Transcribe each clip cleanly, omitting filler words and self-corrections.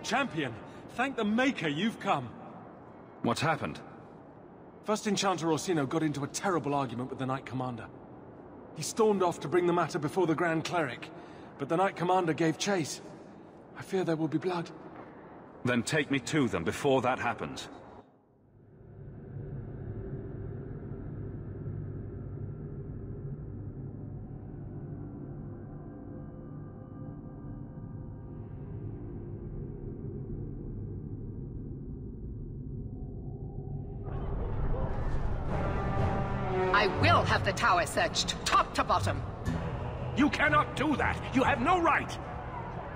Champion, thank the Maker you've come. What's happened? First Enchanter Orsino got into a terrible argument with the Knight Commander. He stormed off to bring the matter before the Grand Cleric, but the Knight Commander gave chase. I fear there will be blood. Then take me to them before that happens. I will have the tower searched, top to bottom. You cannot do that! You have no right!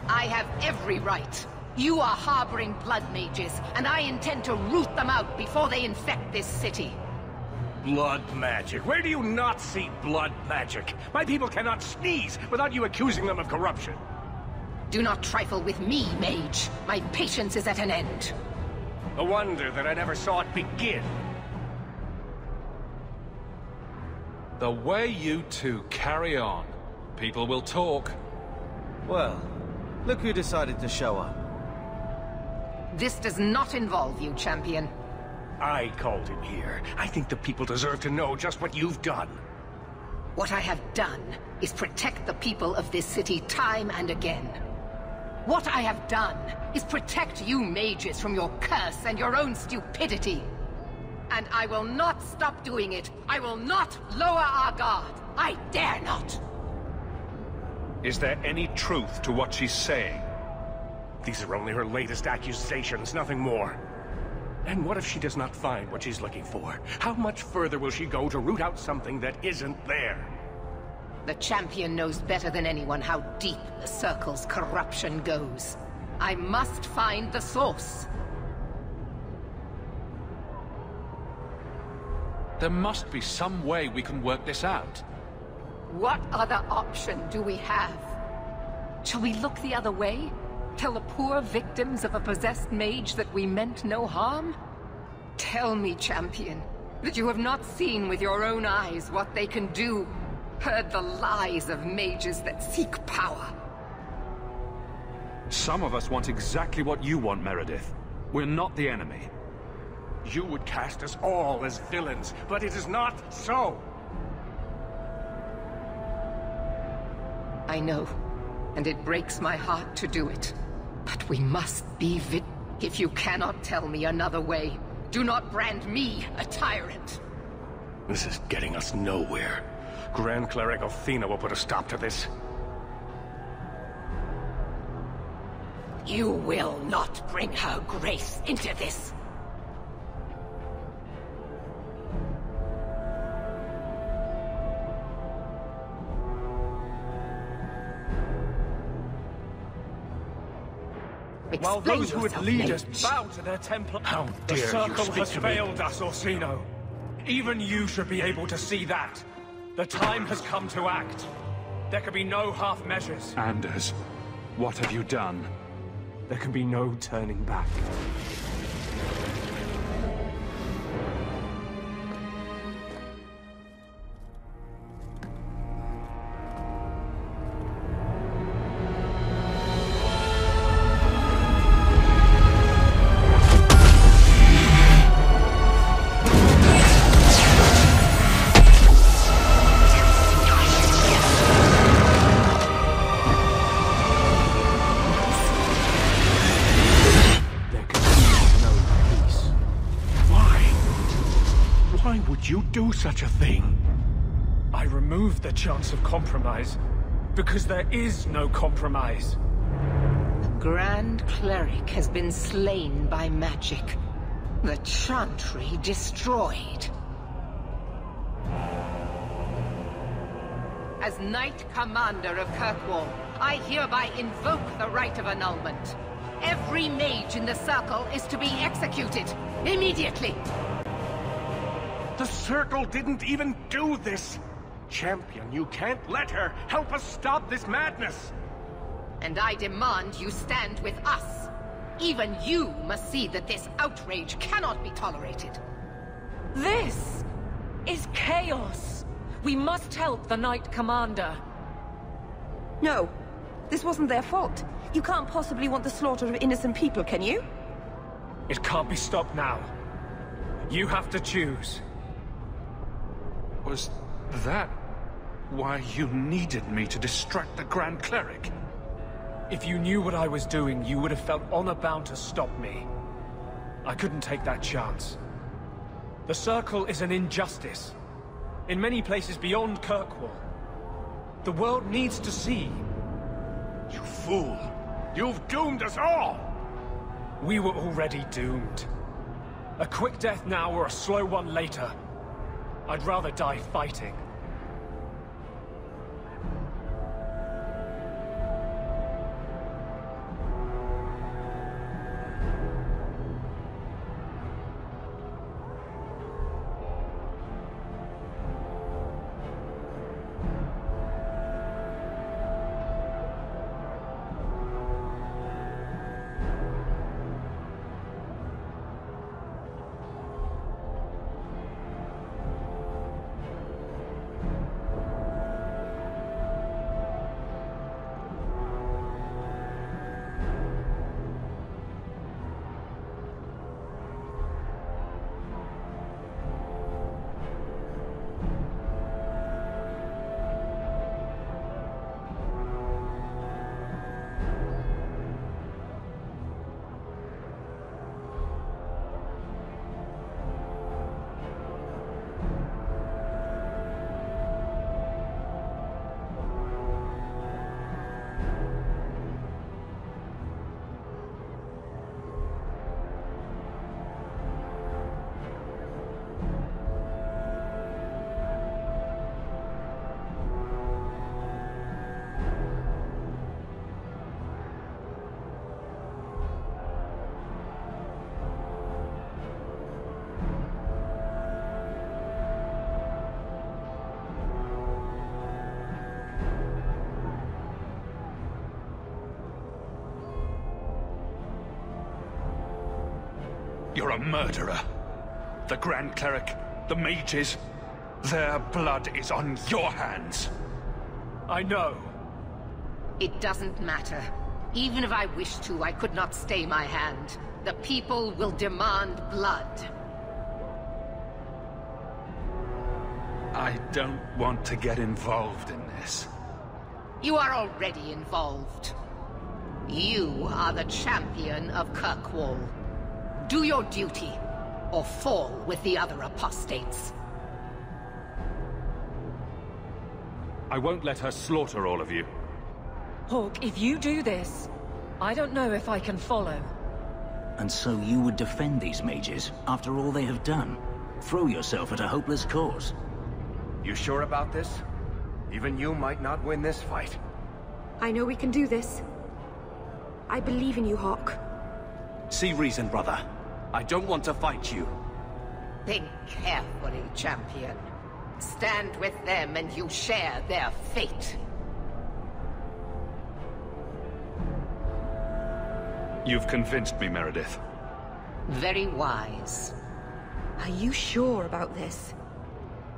I have every right. You are harboring blood mages, and I intend to root them out before they infect this city. Blood magic? Where do you not see blood magic? My people cannot sneeze without you accusing them of corruption. Do not trifle with me, mage. My patience is at an end. A wonder that I never saw it begin. The way you two carry on, people will talk. Well, look who decided to show up. This does not involve you, champion. I called him here. I think the people deserve to know just what you've done. What I have done is protect the people of this city time and again. What I have done is protect you mages from your curse and your own stupidity. And I will not stop doing it. I will not lower our guard. I dare not. Is there any truth to what she's saying? These are only her latest accusations, nothing more. And what if she does not find what she's looking for? How much further will she go to root out something that isn't there? The champion knows better than anyone how deep the Circle's corruption goes. I must find the source. There must be some way we can work this out. What other option do we have? Shall we look the other way? Tell the poor victims of a possessed mage that we meant no harm? Tell me, champion, that you have not seen with your own eyes what they can do, heard the lies of mages that seek power. Some of us want exactly what you want, Meredith. We're not the enemy. You would cast us all as villains, but it is not so. I know, and it breaks my heart to do it. But we must be If you cannot tell me another way, do not brand me a tyrant. This is getting us nowhere. Grand Cleric Athena will put a stop to this. You will not bring her grace into this. While those who would yourself, lead mage. us bow to their temple, How the dare you Circle speak has to me? failed us, Orsino. Even you should be able to see that. The time has come to act. There can be no half measures. Anders, what have you done? There can be no turning back. You do such a thing? I removed the chance of compromise, because there is no compromise. The Grand Cleric has been slain by magic. The Chantry destroyed. As Knight Commander of Kirkwall, I hereby invoke the right of annulment. Every mage in the Circle is to be executed, immediately. The Circle didn't even do this! Champion, you can't let her! Help us stop this madness! And I demand you stand with us. Even you must see that this outrage cannot be tolerated. This is chaos. We must help the Knight Commander. No, this wasn't their fault. You can't possibly want the slaughter of innocent people, can you? It can't be stopped now. You have to choose. Was that why you needed me to distract the Grand Cleric? If you knew what I was doing, you would have felt honor-bound to stop me. I couldn't take that chance. The Circle is an injustice. In many places beyond Kirkwall. The world needs to see. You fool! You've doomed us all! We were already doomed. A quick death now or a slow one later. I'd rather die fighting. You're a murderer. The Grand Cleric, the mages, their blood is on your hands. I know. It doesn't matter. Even if I wished to, I could not stay my hand. The people will demand blood. I don't want to get involved in this. You are already involved. You are the champion of Kirkwall. Do your duty, or fall with the other apostates. I won't let her slaughter all of you. Hawke, if you do this, I don't know if I can follow. And so you would defend these mages, after all they have done? Throw yourself at a hopeless cause? You sure about this? Even you might not win this fight. I know we can do this. I believe in you, Hawke. See reason, brother. I don't want to fight you. Think carefully, champion. Stand with them and you share their fate. You've convinced me, Meredith. Very wise. Are you sure about this?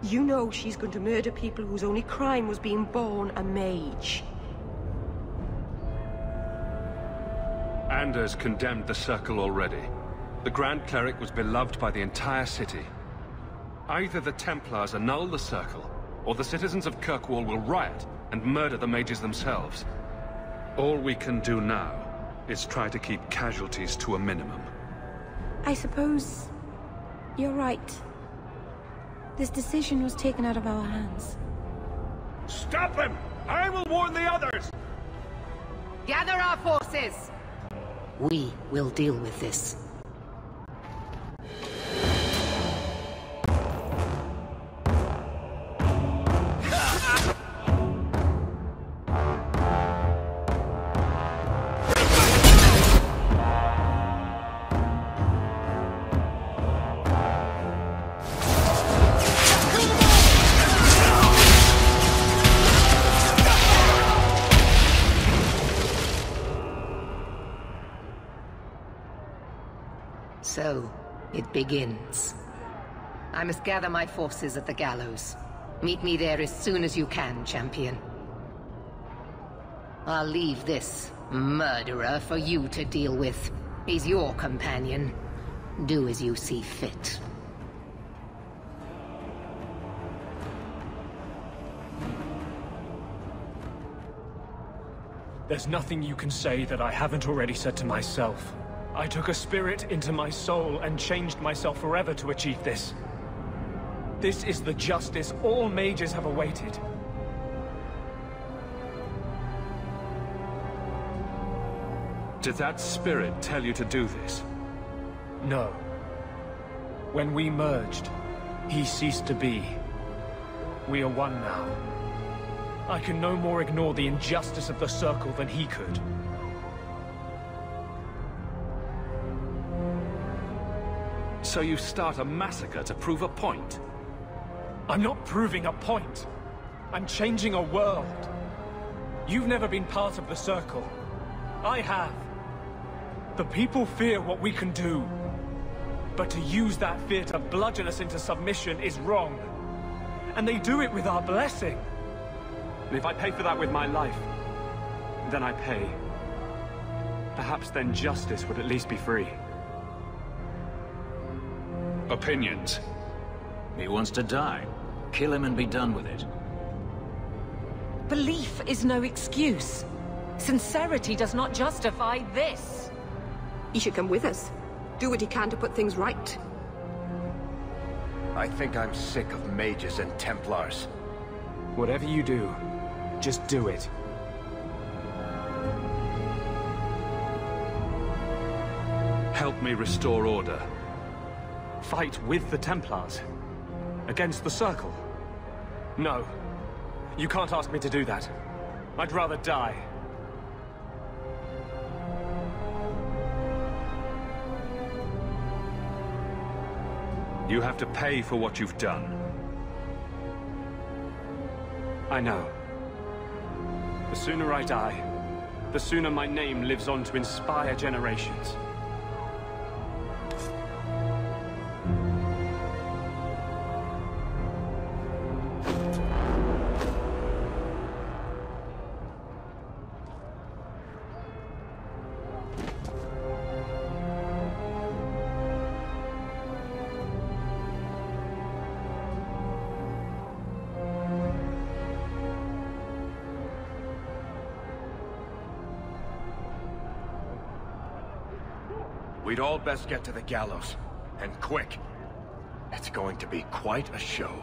You know she's going to murder people whose only crime was being born a mage. Anders condemned the Circle already. The Grand Cleric was beloved by the entire city. Either the Templars annul the Circle, or the citizens of Kirkwall will riot and murder the mages themselves. All we can do now is try to keep casualties to a minimum. I suppose you're right. This decision was taken out of our hands. Stop him! I will warn the others! Gather our forces! We will deal with this. So, it begins. I must gather my forces at the gallows. Meet me there as soon as you can, champion. I'll leave this murderer for you to deal with. He's your companion. Do as you see fit. There's nothing you can say that I haven't already said to myself. I took a spirit into my soul and changed myself forever to achieve this. This is the justice all mages have awaited. Did that spirit tell you to do this? No. When we merged, he ceased to be. We are one now. I can no more ignore the injustice of the Circle than he could. So you start a massacre to prove a point? I'm not proving a point. I'm changing a world. You've never been part of the Circle. I have. The people fear what we can do. But to use that fear to bludgeon us into submission is wrong. And they do it with our blessing. And if I pay for that with my life, then I pay. Perhaps then justice would at least be free. Opinions? He wants to die. Kill him and be done with it. Belief is no excuse. Sincerity does not justify this. He should come with us. Do what he can to put things right. I think I'm sick of mages and Templars. Whatever you do, just do it. Help me restore order. Fight with the Templars? Against the Circle? No. You can't ask me to do that. I'd rather die. You have to pay for what you've done. I know. The sooner I die, the sooner my name lives on to inspire generations. We'd all best get to the gallows. And quick. It's going to be quite a show.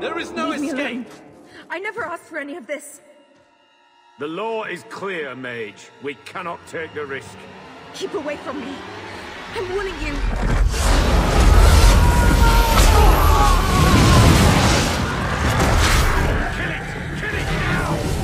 There is no Leave me escape! alone. I never asked for any of this. The law is clear, mage. We cannot take the risk. Keep away from me. I'm warning you. Kill it! Kill it now!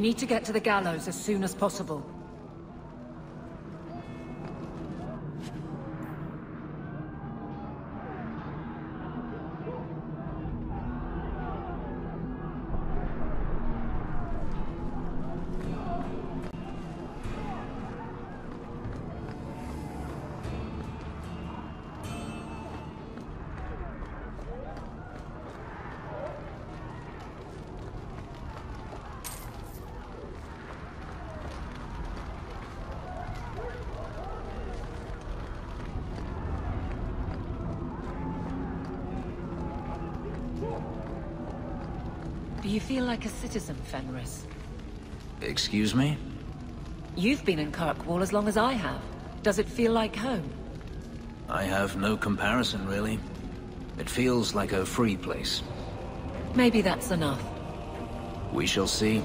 need to get to the gallows as soon as possible. Do you feel like a citizen, Fenris? Excuse me? You've been in Kirkwall as long as I have. Does it feel like home? I have no comparison, really. It feels like a free place. Maybe that's enough. We shall see.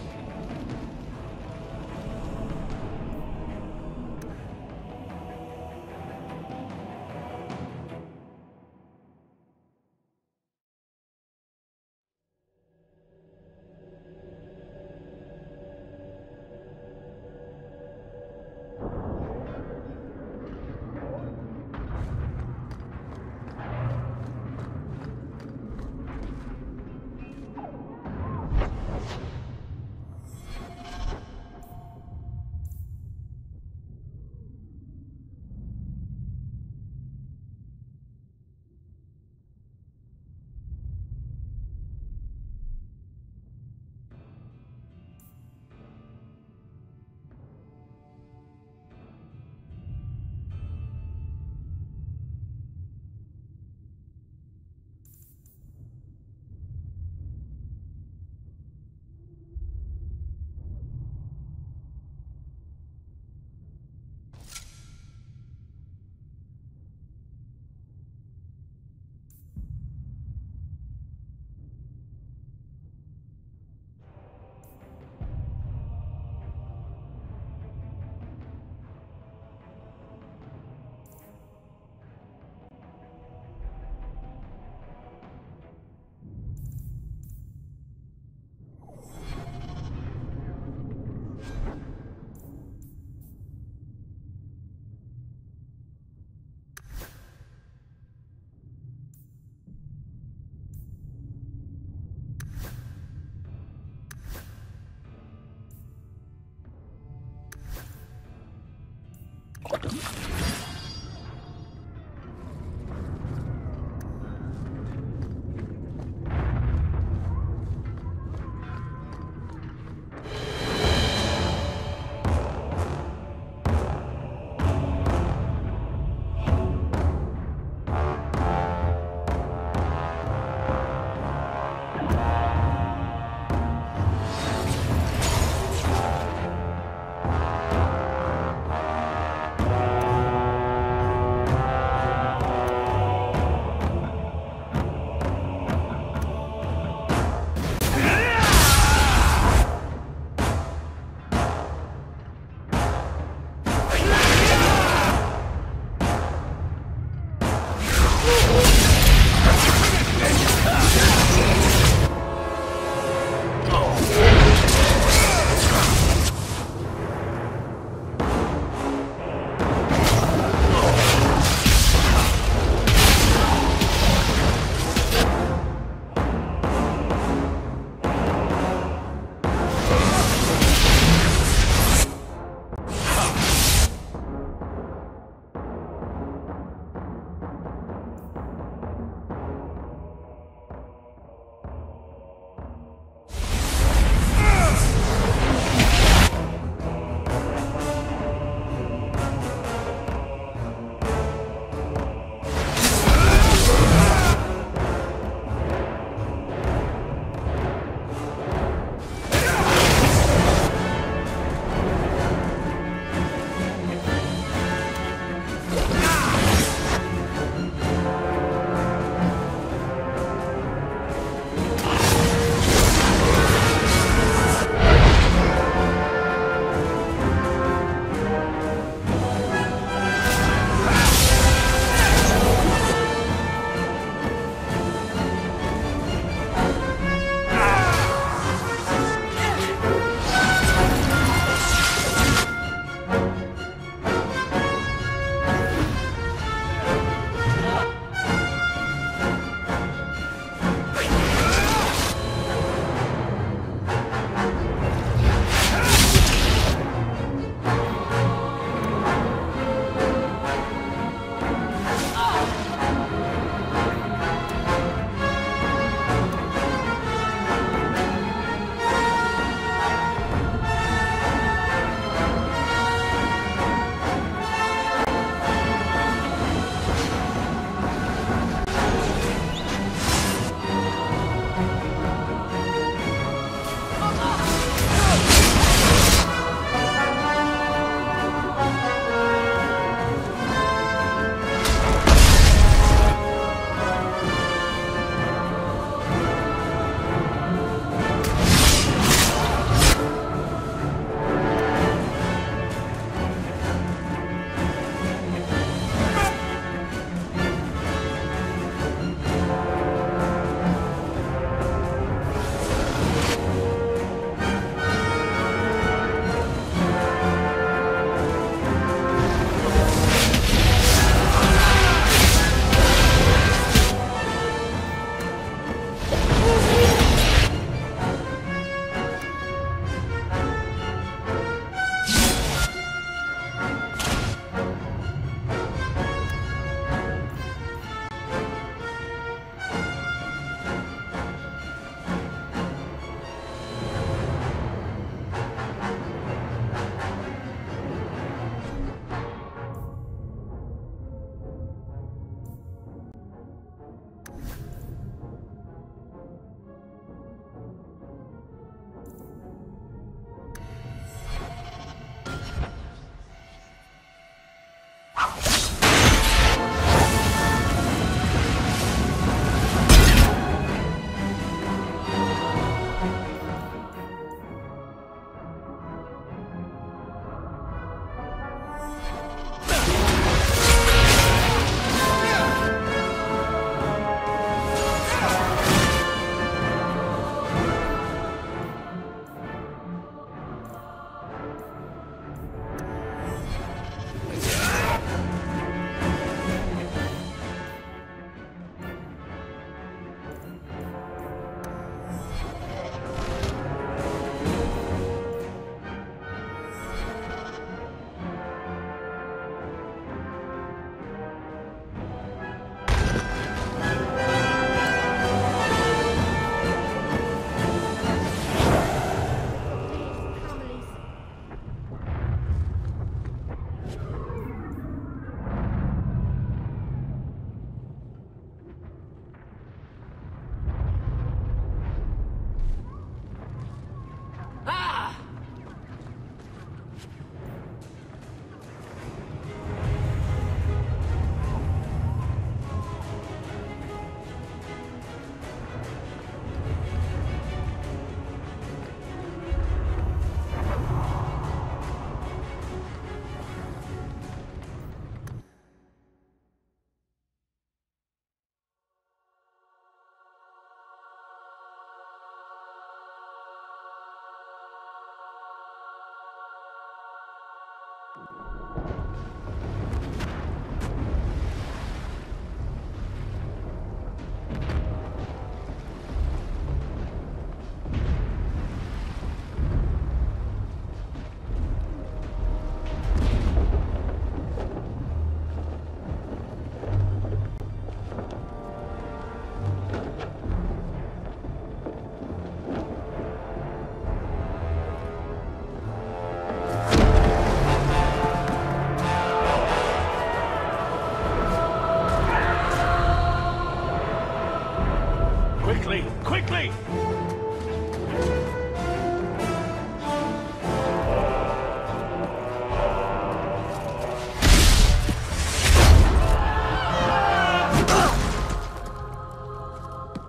Quickly!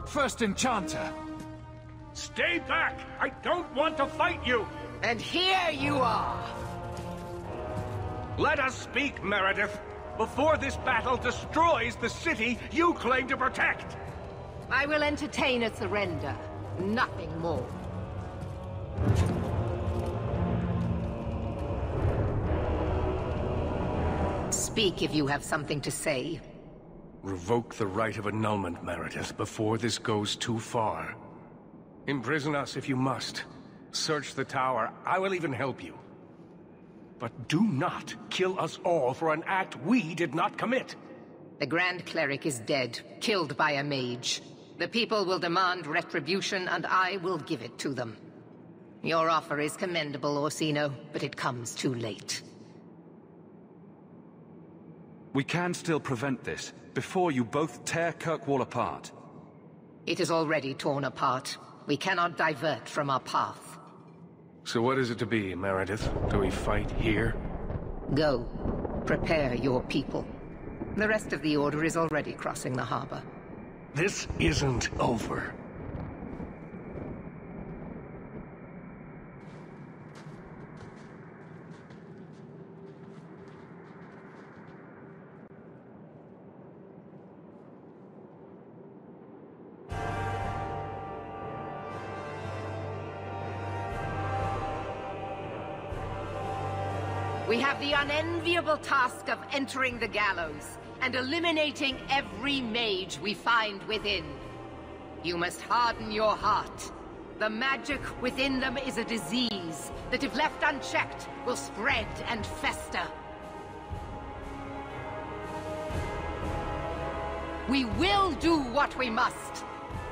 First Enchanter! Stay back! I don't want to fight you! And here you are! Let us speak, Meredith, before this battle destroys the city you claim to protect! I will entertain a surrender, nothing more. Speak if you have something to say. Revoke the right of annulment, Meredith, before this goes too far. Imprison us if you must. Search the tower. I will even help you. But do not kill us all for an act we did not commit. The Grand Cleric is dead, killed by a mage. The people will demand retribution, and I will give it to them. Your offer is commendable, Orsino, but it comes too late. We can still prevent this, before you both tear Kirkwall apart. It is already torn apart. We cannot divert from our path. So what is it to be, Meredith? Do we fight here? Go. Prepare your people. The rest of the Order is already crossing the harbor. This isn't over. We have the unenviable task of entering the gallows and eliminating every mage we find within. You must harden your heart. The magic within them is a disease that, if left unchecked, will spread and fester. We will do what we must.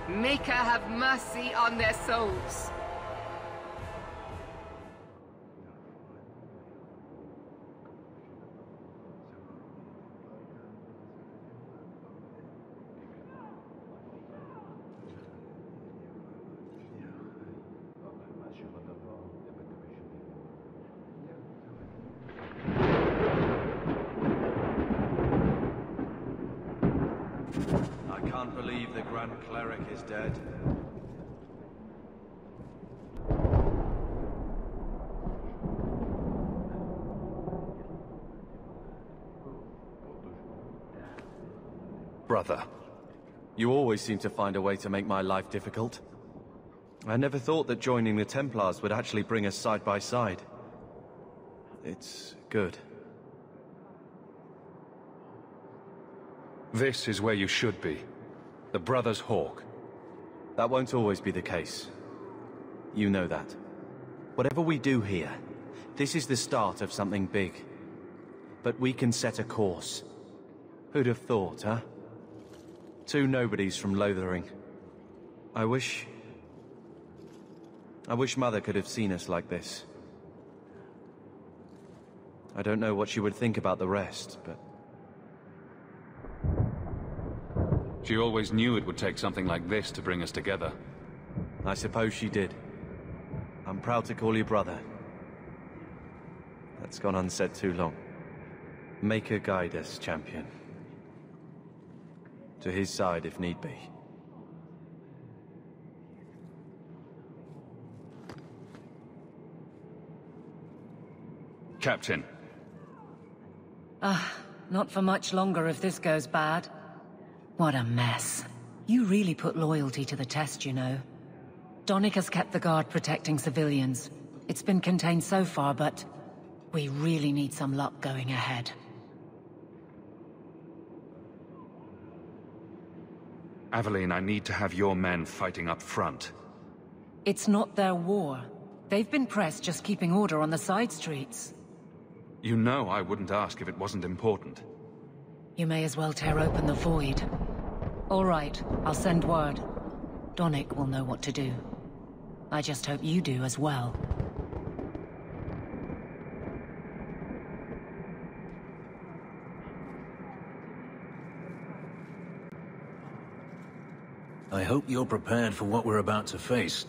Maker have mercy on their souls. I can't believe the Grand Cleric is dead. Brother, you always seem to find a way to make my life difficult. I never thought that joining the Templars would actually bring us side by side. It's good. This is where you should be. The Brothers Hawke. That won't always be the case. You know that. Whatever we do here, this is the start of something big. But we can set a course. Who'd have thought, huh? Two nobodies from Lothering. I wish Mother could have seen us like this. I don't know what she would think about the rest, but... She always knew it would take something like this to bring us together. I suppose she did. I'm proud to call you brother. That's gone unsaid too long. Make her guide us, champion. To his side if need be. Captain. Not for much longer if this goes bad. What a mess. You really put loyalty to the test, you know. Donnick has kept the guard protecting civilians. It's been contained so far, but We really need some luck going ahead. Aveline, I need to have your men fighting up front. It's not their war. They've been pressed just keeping order on the side streets. You know I wouldn't ask if it wasn't important. You may as well tear open the void. All right, I'll send word. Donnic will know what to do. I just hope you do as well. I hope you're prepared for what we're about to face.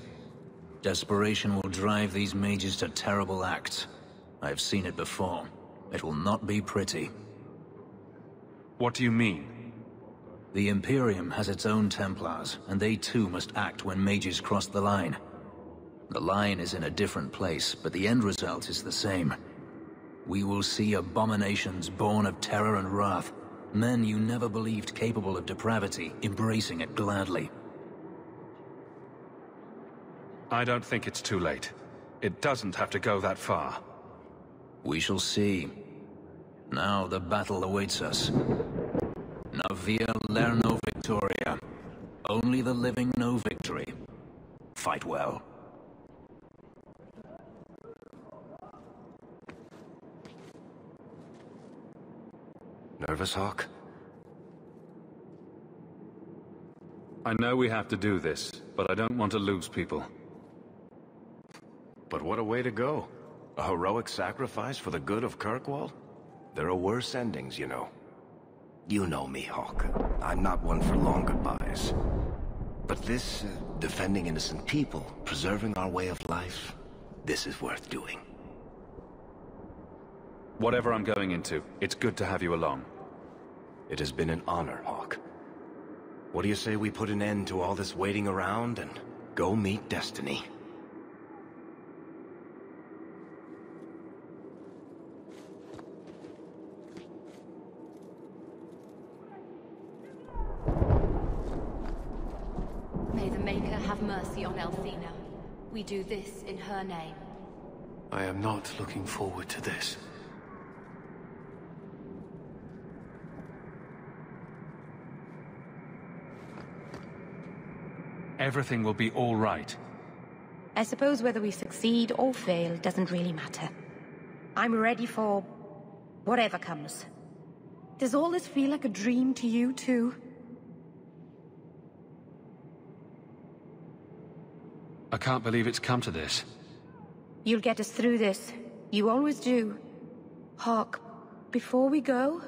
Desperation will drive these mages to terrible acts. I've seen it before. It will not be pretty. What do you mean? The Imperium has its own Templars, and they too must act when mages cross the line. The line is in a different place, but the end result is the same. We will see abominations born of terror and wrath. Men you never believed capable of depravity, embracing it gladly. I don't think it's too late. It doesn't have to go that far. We shall see. Now the battle awaits us. Navia lerno victoria. Only the living know victory. Fight well. Nervous, Hawke? I know we have to do this, but I don't want to lose people. But what a way to go. A heroic sacrifice for the good of Kirkwall? There are worse endings, you know. You know me, Hawke. I'm not one for long goodbyes. But this, defending innocent people, preserving our way of life, this is worth doing. Whatever I'm going into, it's good to have you along. It has been an honor, Hawke. What do you say we put an end to all this waiting around and go meet destiny? May the Maker have mercy on Elfina. We do this in her name. I am not looking forward to this. Everything will be all right. I suppose whether we succeed or fail doesn't really matter. I'm ready for whatever comes. Does all this feel like a dream to you, too? I can't believe it's come to this. You'll get us through this. You always do. Hawke, before we go,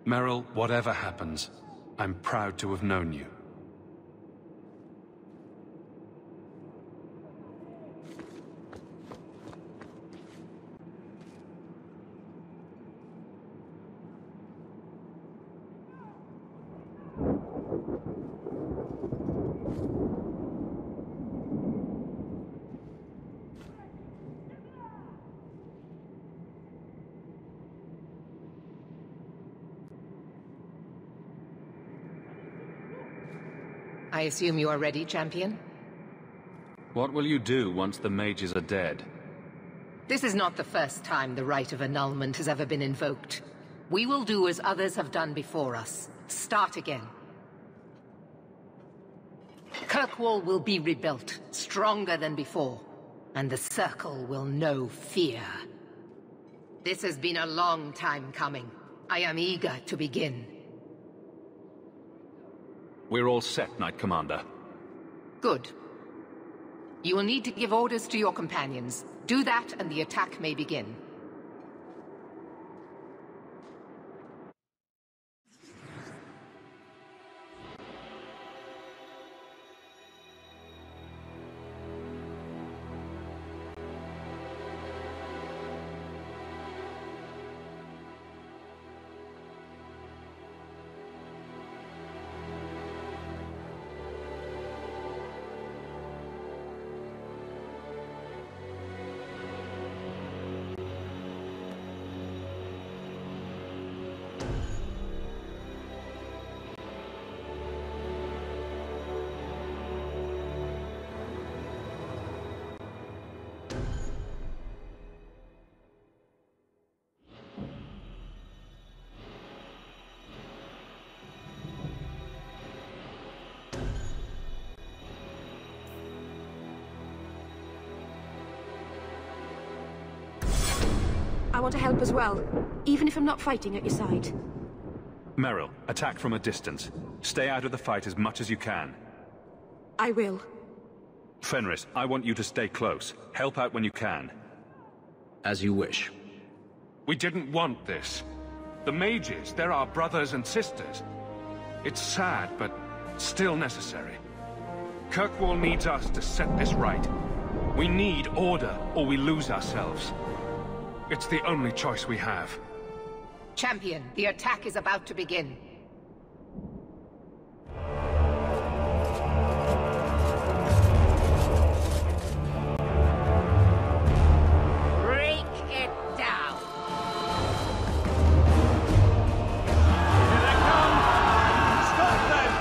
Merrill, whatever happens, I'm proud to have known you. I assume you are ready, champion? What will you do once the mages are dead? This is not the first time the rite of annulment has ever been invoked. We will do as others have done before us. Start again. Kirkwall will be rebuilt, stronger than before, and the Circle will know fear. This has been a long time coming. I am eager to begin. We're all set, Knight Commander. Good. You will need to give orders to your companions. Do that, and the attack may begin. I want to help as well, even if I'm not fighting at your side. Merrill, attack from a distance. Stay out of the fight as much as you can. I will. Fenris, I want you to stay close. Help out when you can. As you wish. We didn't want this. The mages, they're our brothers and sisters. It's sad, but still necessary. Kirkwall needs us to set this right. We need order, or we lose ourselves. It's the only choice we have. Champion, the attack is about to begin. Break it down. Here they come! Stop them!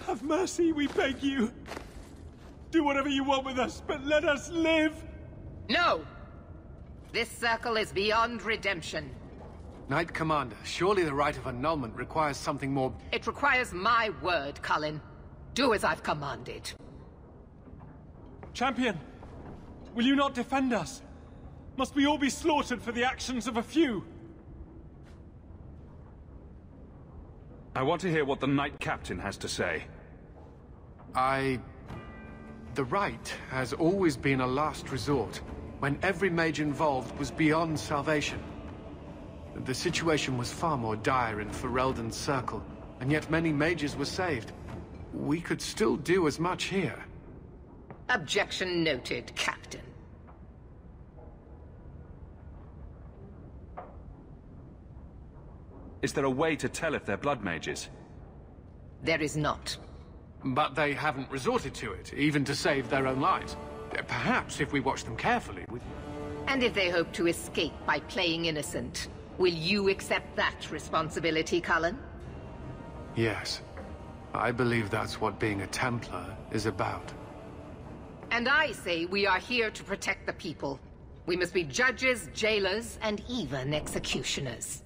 Have mercy, we beg you. Do whatever you want with us, but let us live! No! This circle is beyond redemption. Knight Commander, surely the rite of annulment requires something more... It requires my word, Cullen. Do as I've commanded. Champion, will you not defend us? Must we all be slaughtered for the actions of a few? I want to hear what the Knight Captain has to say. The rite has always been a last resort, when every mage involved was beyond salvation. The situation was far more dire in Ferelden's circle, and yet many mages were saved. We could still do as much here. Objection noted, Captain. Is there a way to tell if they're blood mages? There is not. But they haven't resorted to it, even to save their own lives. Perhaps if we watch them carefully, we... And if they hope to escape by playing innocent, will you accept that responsibility, Cullen? Yes. I believe that's what being a Templar is about. And I say we are here to protect the people. We must be judges, jailers, and even executioners.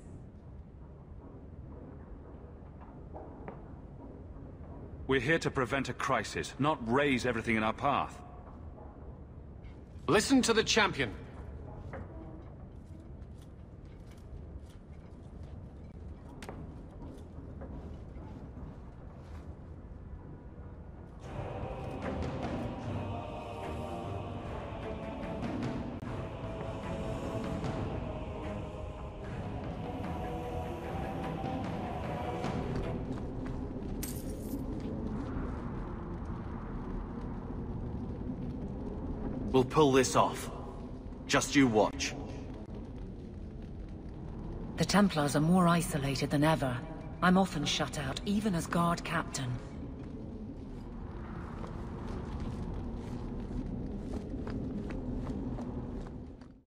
We're here to prevent a crisis, not raise everything in our path. Listen to the champion. We'll pull this off. Just you watch. The Templars are more isolated than ever. I'm often shut out, even as guard captain.